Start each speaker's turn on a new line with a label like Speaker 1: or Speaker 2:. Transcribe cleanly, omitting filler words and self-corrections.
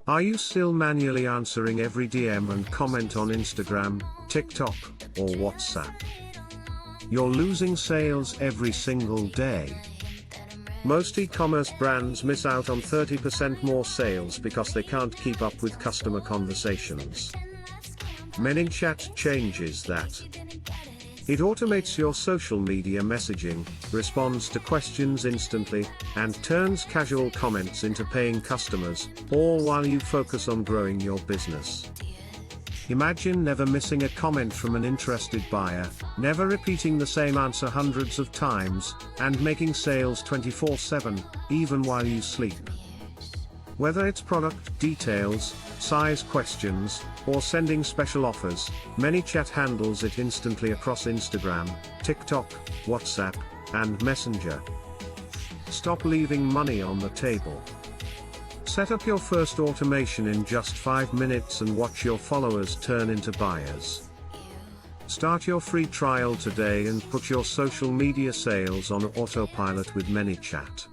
Speaker 1: Are you still manually answering every DM and comment on Instagram, TikTok, or WhatsApp? You're losing sales every single day. Most e-commerce brands miss out on 30% more sales because they can't keep up with customer conversations. ManyChat changes that. It automates your social media messaging, responds to questions instantly, and turns casual comments into paying customers, all while you focus on growing your business. Imagine never missing a comment from an interested buyer, never repeating the same answer hundreds of times, and making sales 24/7, even while you sleep. Whether it's product details, size questions, or sending special offers, ManyChat handles it instantly across Instagram, TikTok, WhatsApp, and Messenger. Stop leaving money on the table. Set up your first automation in just 5 minutes and watch your followers turn into buyers. Start your free trial today and put your social media sales on autopilot with ManyChat.